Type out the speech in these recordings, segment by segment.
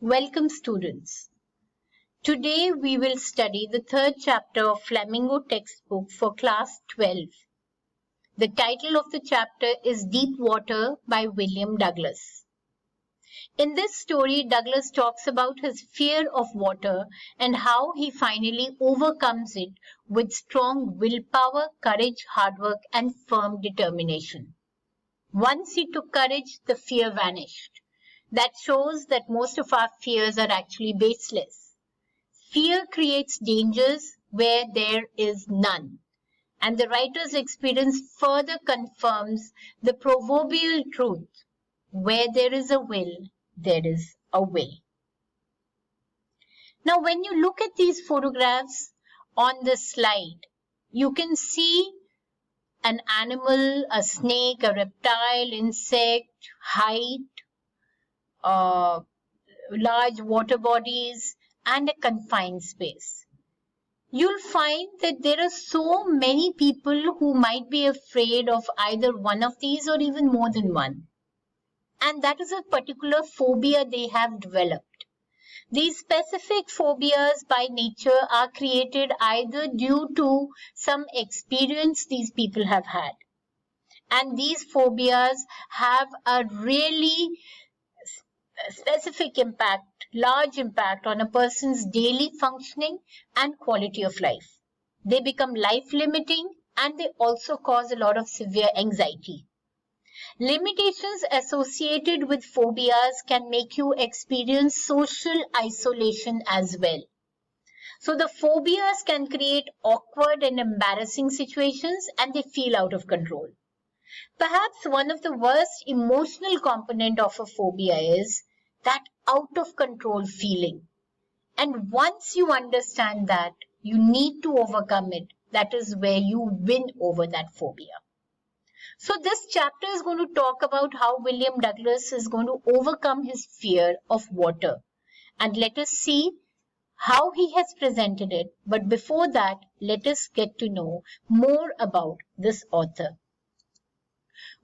Welcome students. Today we will study the third chapter of Flamingo textbook for class 12. The title of the chapter is Deep Water by William Doughlas. In this story, Doughlas talks about his fear of water and how he finally overcomes it with strong willpower, courage, hard work and firm determination. Once he took courage, the fear vanished. That shows that most of our fears are actually baseless. Fear creates dangers where there is none. And the writer's experience further confirms the proverbial truth. Where there is a will, there is a way. Now, when you look at these photographs on this slide, you can see an animal, a snake, a reptile, insect, height, large water bodies and a confined space. You'll find that there are so many people who might be afraid of either one of these or even more than one. And that is a particular phobia they have developed. These specific phobias by nature are created either due to some experience these people have had. And these phobias have a really specific impact, large impact on a person's daily functioning and quality of life. They become life-limiting and they also cause a lot of severe anxiety. Limitations associated with phobias can make you experience social isolation as well. So the phobias can create awkward and embarrassing situations and they feel out of control. Perhaps one of the worst emotional component of a phobia is that out of control feeling. And once you understand that, you need to overcome it. That is where you win over that phobia. So this chapter is going to talk about how William Doughlas is going to overcome his fear of water. And let us see how he has presented it. But before that, let us get to know more about this author.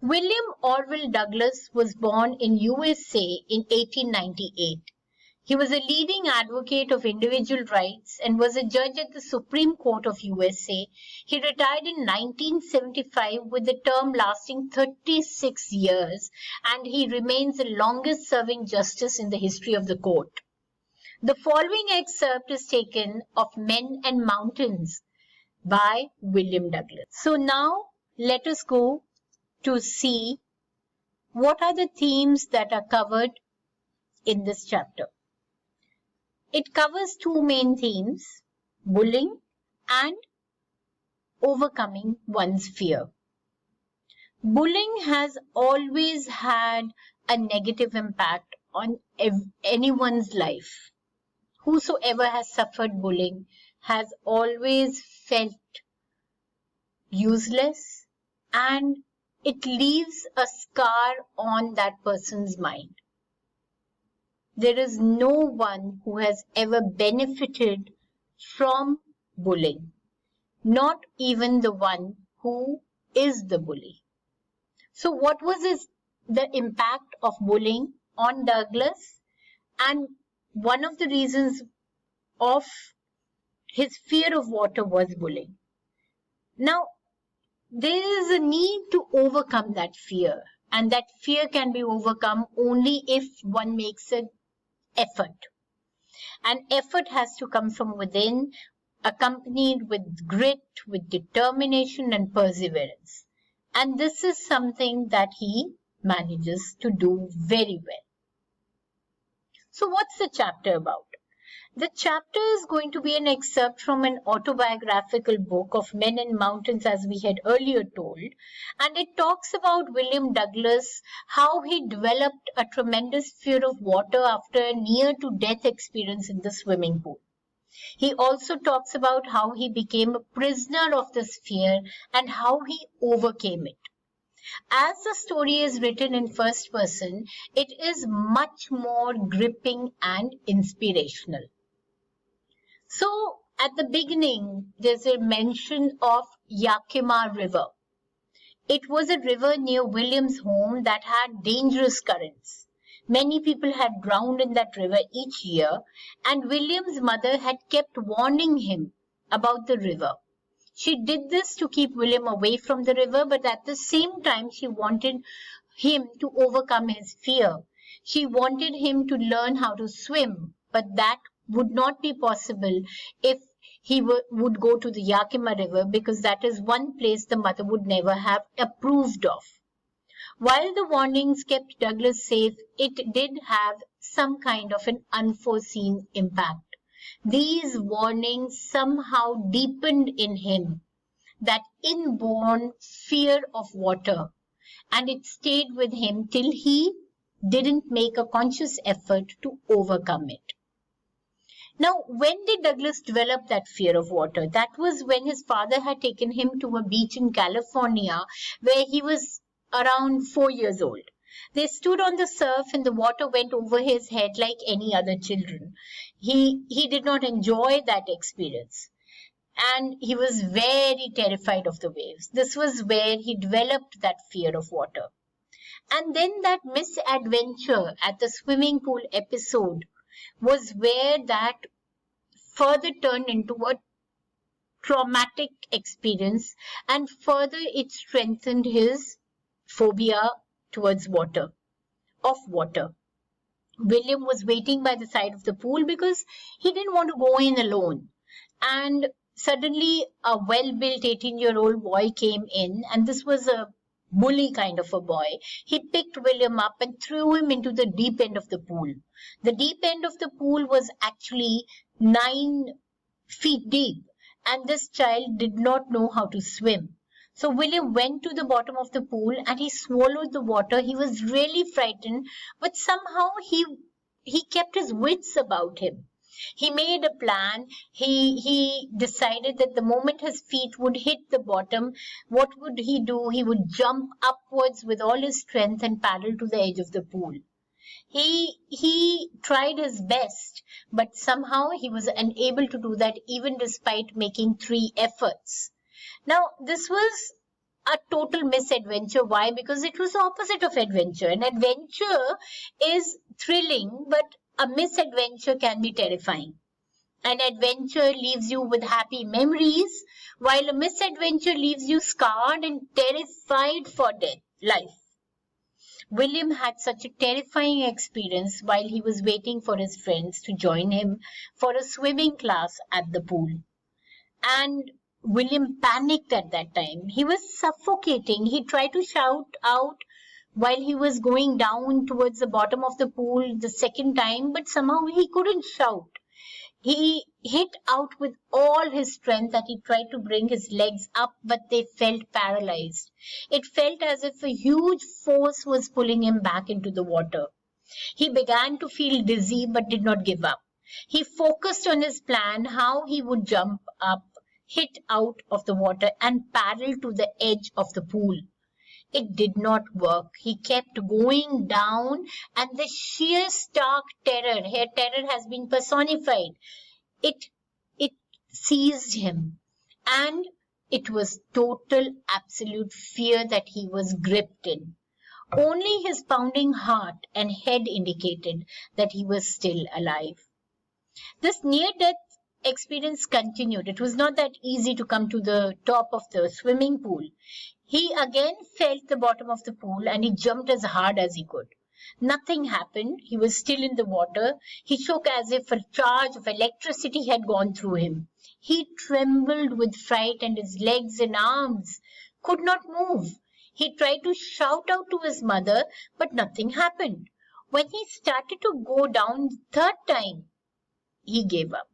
William Orville Doughlas was born in USA in 1898. He was a leading advocate of individual rights and was a judge at the Supreme Court of USA. He retired in 1975 with a term lasting 36 years, and he remains the longest serving justice in the history of the court. The following excerpt is taken of Men and Mountains by William Doughlas. So now let us go to see what are the themes that are covered in this chapter. It covers two main themes, bullying and overcoming one's fear. Bullying has always had a negative impact on anyone's life. Whosoever has suffered bullying has always felt useless and it leaves a scar on that person's mind. There is no one who has ever benefited from bullying, not even the one who is the bully. So what was the impact of bullying on Doughlas? And one of the reasons of his fear of water was bullying. Now, there is a need to overcome that fear, and that fear can be overcome only if one makes an effort. And effort has to come from within, accompanied with grit, with determination and perseverance. And this is something that he manages to do very well. So what's the chapter about? The chapter is going to be an excerpt from an autobiographical book of Men and Mountains, as we had earlier told, and it talks about William Doughlas, how he developed a tremendous fear of water after a near-to-death experience in the swimming pool. He also talks about how he became a prisoner of this fear and how he overcame it. As the story is written in first person, it is much more gripping and inspirational. So, at the beginning, there's a mention of YAKIMA River. It was a river near William's home that had dangerous currents. Many people had drowned in that river each year, and William's mother had kept warning him about the river. She did this to keep William away from the river, but at the same time, she wanted him to overcome his fear. She wanted him to learn how to swim, but that would not be possible if he would go to the Yakima River, because that is one place the mother would never have approved of. While the warnings kept Doughlas safe, it did have some kind of an unforeseen impact. These warnings somehow deepened in him that inborn fear of water, and it stayed with him till he didn't make a conscious effort to overcome it. Now, when did Doughlas develop that fear of water? That was when his father had taken him to a beach in California where he was around 4 years old. They stood on the surf and the water went over his head like any other children. He did not enjoy that experience, and he was very terrified of the waves. This was where he developed that fear of water. And then that misadventure at the swimming pool episode was where that further turned into a traumatic experience, and further it strengthened his phobia towards water, of water. William was waiting by the side of the pool because he didn't want to go in alone. And suddenly a well-built 18-year-old boy came in, and this was a bully kind of a boy. He picked William up and threw him into the deep end of the pool. The deep end of the pool was actually 9 feet deep, and this child did not know how to swim. So William went to the bottom of the pool and he swallowed the water. He was really frightened, but somehow he kept his wits about him. He made a plan. He decided that the moment his feet would hit the bottom, what would he do? He would jump upwards with all his strength and paddle to the edge of the pool. He tried his best, but somehow he was unable to do that even despite making 3 efforts. Now, this was a total misadventure. Why? Because it was the opposite of adventure. An adventure is thrilling, but a misadventure can be terrifying. An adventure leaves you with happy memories, while a misadventure leaves you scarred and terrified for life. William had such a terrifying experience while he was waiting for his friends to join him for a swimming class at the pool. And William panicked at that time. He was suffocating. He tried to shout out while he was going down towards the bottom of the pool the second time, but somehow he couldn't shout. He hit out with all his strength that he tried to bring his legs up, but they felt paralyzed. It felt as if a huge force was pulling him back into the water. He began to feel dizzy but did not give up. He focused on his plan, how he would jump up, hit out of the water and paddle to the edge of the pool. It did not work. He kept going down, and the sheer stark terror, here terror has been personified, it seized him, and it was total absolute fear that he was gripped in. Only his pounding heart and head indicated that he was still alive. This near-death experience continued. It was not that easy to come to the top of the swimming pool. He again felt the bottom of the pool and he jumped as hard as he could. Nothing happened. He was still in the water. He shook as if a charge of electricity had gone through him. He trembled with fright and his legs and arms could not move. He tried to shout out to his mother, but nothing happened. When he started to go down the 3rd time, he gave up.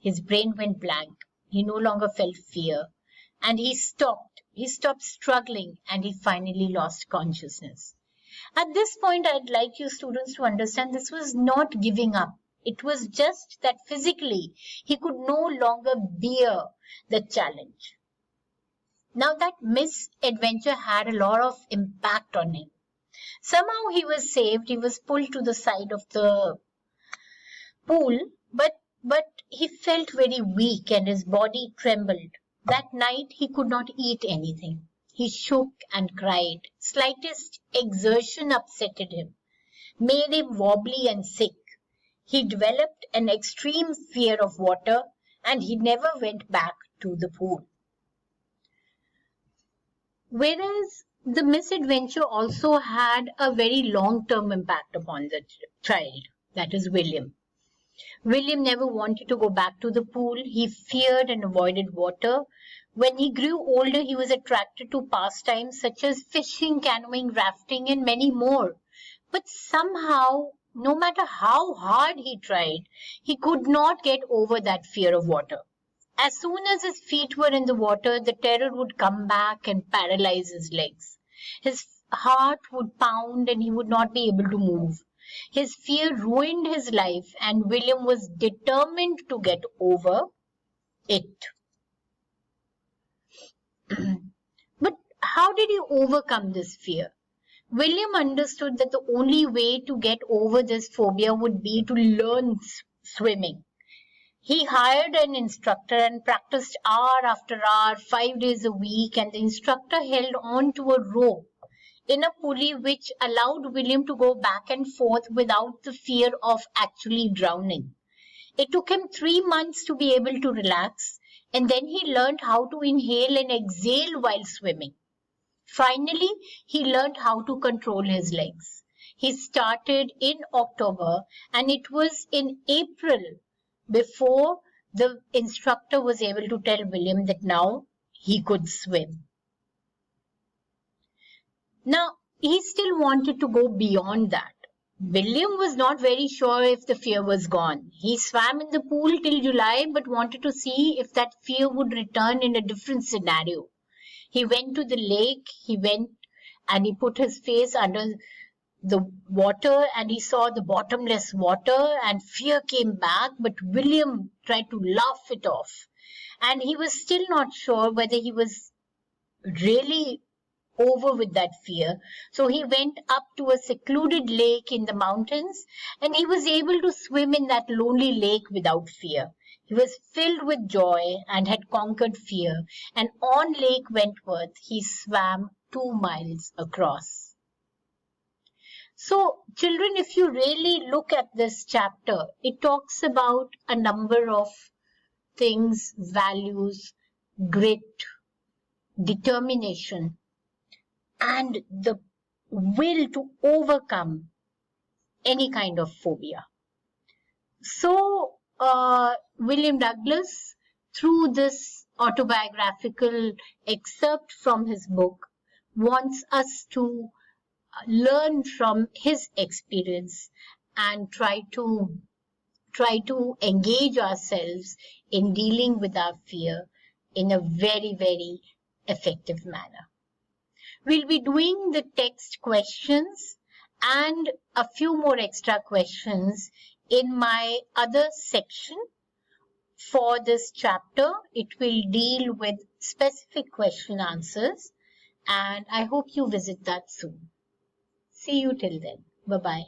His brain went blank. He no longer felt fear. And he stopped. He stopped struggling and he finally lost consciousness. At this point, I'd like you students to understand this was not giving up. It was just that physically he could no longer bear the challenge. Now that misadventure had a lot of impact on him. Somehow he was saved. He was pulled to the side of the pool, but he felt very weak and his body trembled. That night he could not eat anything. He shook and cried. Slightest exertion upset him. made him wobbly and sick. He developed an extreme fear of water, and he never went back to the pool. Whereas the misadventure also had a very long-term impact upon the child, that is William. William never wanted to go back to the pool. He feared and avoided water. When he grew older, he was attracted to pastimes such as fishing, canoeing, rafting, and many more. But somehow, no matter how hard he tried, he could not get over that fear of water. As soon as his feet were in the water, the terror would come back and paralyze his legs. His heart would pound and he would not be able to move. His fear ruined his life, and William was determined to get over it. But how did he overcome this fear? William understood that the only way to get over this phobia would be to learn swimming. He hired an instructor and practiced hour after hour, 5 days a week, and the instructor held on to a rope in a pulley which allowed William to go back and forth without the fear of actually drowning. It took him 3 months to be able to relax, and then he learned how to inhale and exhale while swimming. Finally, he learned how to control his legs. He started in October, and it was in April before the instructor was able to tell William that now he could swim. Now, he still wanted to go beyond that. William was not very sure if the fear was gone. He swam in the pool till July but wanted to see if that fear would return in a different scenario. He went to the lake, he put his face under the water and he saw the bottomless water and fear came back, but William tried to laugh it off. And he was still not sure whether he was really over with that fear. So he went up to a secluded lake in the mountains and he was able to swim in that lonely lake without fear. He was filled with joy and had conquered fear, and on Lake Wentworth he swam 2 miles across. So children, if you really look at this chapter, it talks about a number of things: values, grit, determination, and the will to overcome any kind of phobia. So William Douglas, through this autobiographical excerpt from his book, wants us to learn from his experience and try to engage ourselves in dealing with our fear in a very, very effective manner. We'll be doing the text questions and a few more extra questions in my other section for this chapter. It will deal with specific question answers, and I hope you visit that soon. See you till then. Bye-bye.